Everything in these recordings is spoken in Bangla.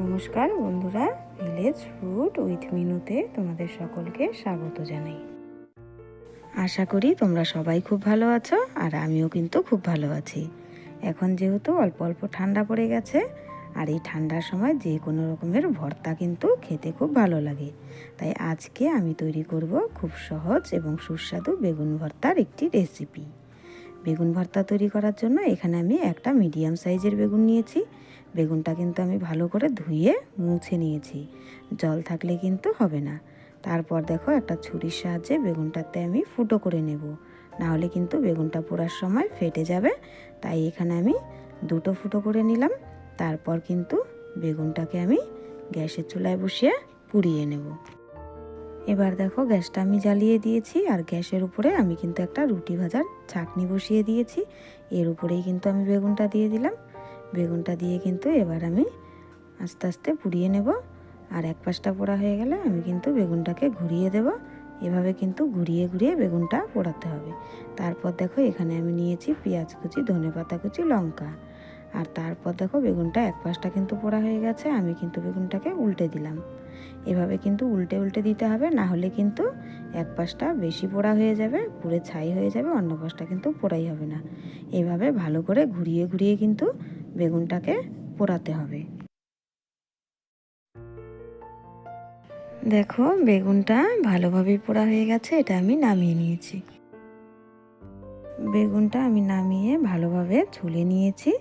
নমস্কার বন্ধুরা, ভিলেজ ফুড উইথ মিনুতে তোমাদের সকলকে স্বাগত জানাই। আশা করি তোমরা সবাই খুব ভালো আছো, আর আমিও কিন্তু খুব ভালো আছি। এখন যেহেতু অল্প অল্প ঠান্ডা পড়ে গেছে, আর এই ঠান্ডার সময় যে কোনো রকমের ভর্তা কিন্তু খেতে খুব ভালো লাগে। তাই আজকে আমি তৈরি করব খুব সহজ এবং সুস্বাদু বেগুন ভর্তার একটি রেসিপি। বেগুন ভর্তা তৈরি করার জন্য এখানে আমি একটা মিডিয়াম সাইজের বেগুন নিয়েছি। বেগুনটা কিন্তু আমি ভালো করে ধুয়ে মুছে নিয়েছি, জল থাকলে কিন্তু হবে না। তারপর দেখো একটা ছুরির সাহায্যে বেগুনটাতে আমি ফুটো করে নেব, না হলে কিন্তু বেগুনটা পোড়ার সময় ফেটে যাবে। তাই এখানে আমি দুটো ফুটো করে নিলাম। তারপর কিন্তু বেগুনটাকে আমি গ্যাসের চুলায় বসিয়ে পুড়িয়ে নেব। এবার দেখো গ্যাসটা আমি জ্বালিয়ে দিয়েছি, আর গ্যাসের উপরে আমি কিন্তু একটা রুটি ভাজার ছাঁকনি বসিয়ে দিয়েছি। এর উপরেই কিন্তু আমি বেগুনটা দিয়ে দিলাম। বেগুনটা দিয়ে কিন্তু এবার আমি আস্তে আস্তে পুড়িয়ে নেব। আর এক পাশটা পোড়া হয়ে গেলে আমি কিন্তু বেগুনটাকে ঘুরিয়ে দেব। এভাবে কিন্তু ঘুরিয়ে ঘুরিয়ে বেগুনটা পোড়াতে হবে। তারপর দেখো এখানে আমি নিয়েছি পেঁয়াজ কুচি, ধনেপাতা কুচি, লঙ্কা। আর তারপর দেখো বেগুনটা এক পাশটা কিন্তু পোড়া হয়ে গেছে, আমি কিন্তু বেগুনটাকে উল্টে দিলাম। এভাবে কিন্তু উল্টে উল্টে দিতে হবে, না হলে কিন্তু এক পাশটা বেশি পোড়া হয়ে যাবে, পুড়ে ছাই হয়ে যাবে, অন্য পাশটা কিন্তু পোড়াই হবে না। এইভাবে ভালো করে ঘুরিয়ে ঘুরিয়ে কিন্তু বেগুনটাকে পোড়াতে হবে। দেখো বেগুনটা ভালোভাবে পোড়া হয়ে গেছে, এটা আমি নামিয়ে নিয়েছি। বেগুনটা আমি নামিয়ে ভালোভাবে ছুলে নিয়েছি।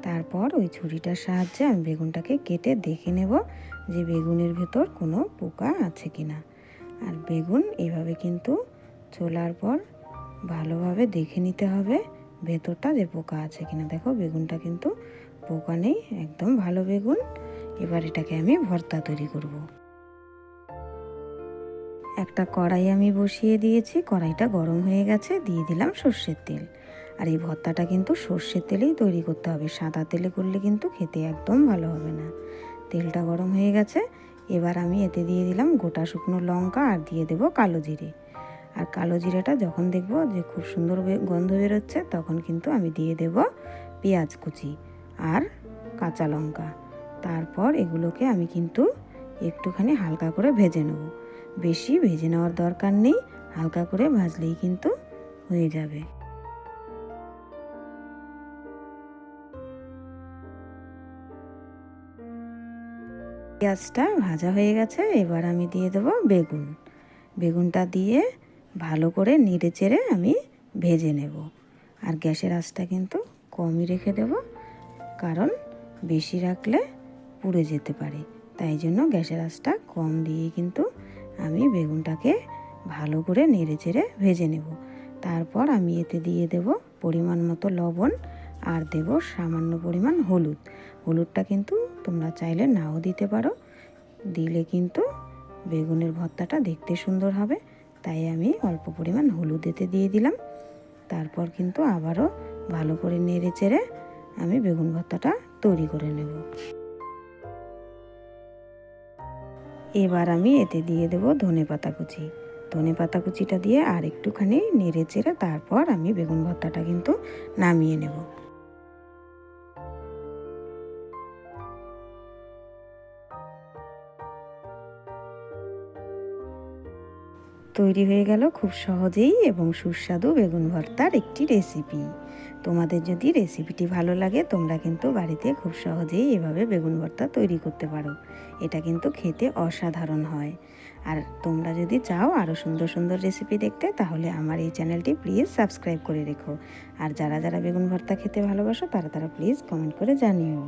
তারপর ওই ছুরিটার সাহায্যে আমি বেগুনটাকে কেটে দেখে নেব যে বেগুনের ভেতর কোনো পোকা আছে কিনা। আর বেগুন এইভাবে কিন্তু ছোলার পর ভালোভাবে দেখে নিতে হবে ভেতরটা যে পোকা আছে কিনা। দেখো বেগুনটা কিন্তু পোকা নেই, একদম ভালো বেগুন। এবার এটাকে আমি ভর্তা তৈরি করব। একটা কড়াই আমি বসিয়ে দিয়েছি, কড়াইটা গরম হয়ে গেছে, দিয়ে দিলাম সর্ষের তেল। আর এই ভর্তাটা কিন্তু সর্ষের তেলেই তৈরি করতে হবে, সাদা তেলে করলে কিন্তু খেতে একদম ভালো হবে না। তেলটা গরম হয়ে গেছে, এবার আমি এতে দিয়ে দিলাম গোটা শুকনো লঙ্কা, আর দিয়ে দেবো কালো জিরে। আর কালো জিরেটা যখন দেখবো যে খুব সুন্দর গন্ধ বেরোচ্ছে, তখন কিন্তু আমি দিয়ে দেব পেঁয়াজ কুচি আর কাঁচা লঙ্কা। তারপর এগুলোকে আমি কিন্তু একটুখানি হালকা করে ভেজে নেব। বেশি ভেজে নেওয়ার দরকার নেই, হালকা করে ভাজলেই কিন্তু হয়ে যাবে। পেঁয়াজটা ভাজা হয়ে গেছে, এবার আমি দিয়ে দেব বেগুন। বেগুনটা দিয়ে ভালো করে নেড়ে চেড়ে আমি ভেজে নেব। আর গ্যাসের আঁচটা কিন্তু কমই রেখে দেব, কারণ বেশি রাখলে পুড়ে যেতে পারে। তাই জন্য গ্যাসের আঁচটা কম দিয়ে কিন্তু আমি বেগুনটাকে ভালো করে নেড়ে চেড়ে ভেজে নেব। তারপর আমি এতে দিয়ে দেব পরিমাণ মতো লবণ, আর দেব সামান্য পরিমাণ হলুদ। হলুদটা কিন্তু তোমরা চাইলে নাও দিতে পারো, দিলে কিন্তু বেগুনের ভর্তাটা দেখতে সুন্দর হবে। তাই আমি অল্প পরিমাণ হলুদ এতে দিয়ে দিলাম। তারপর কিন্তু আবারও ভালো করে নেড়ে চেড়ে আমি বেগুন ভর্তাটা তৈরি করে নেব। এবার আমি এতে দিয়ে দেব ধনেপাতা কুচি। ধনেপাতা কুচিটা দিয়ে আর একটুখানি নেড়ে চেড়ে তারপর আমি বেগুন ভর্তাটা কিন্তু নামিয়ে নেব। তৈরি হয়ে গেল খুব সহজেই এবং সুস্বাদু বেগুন ভর্তার একটি রেসিপি। তোমাদের যদি রেসিপিটি ভালো লাগে, তোমরা কিন্তু বাড়িতে খুব সহজেই এভাবে বেগুন ভর্তা তৈরি করতে পারো। এটা কিন্তু খেতে অসাধারণ হয়। আর তোমরা যদি চাও আরও সুন্দর সুন্দর রেসিপি দেখতে, তাহলে আমার এই চ্যানেলটি প্লিজ সাবস্ক্রাইব করে রেখো। আর যারা যারা বেগুন ভর্তা খেতে ভালোবাসো, তারা প্লিজ কমেন্ট করে জানিও।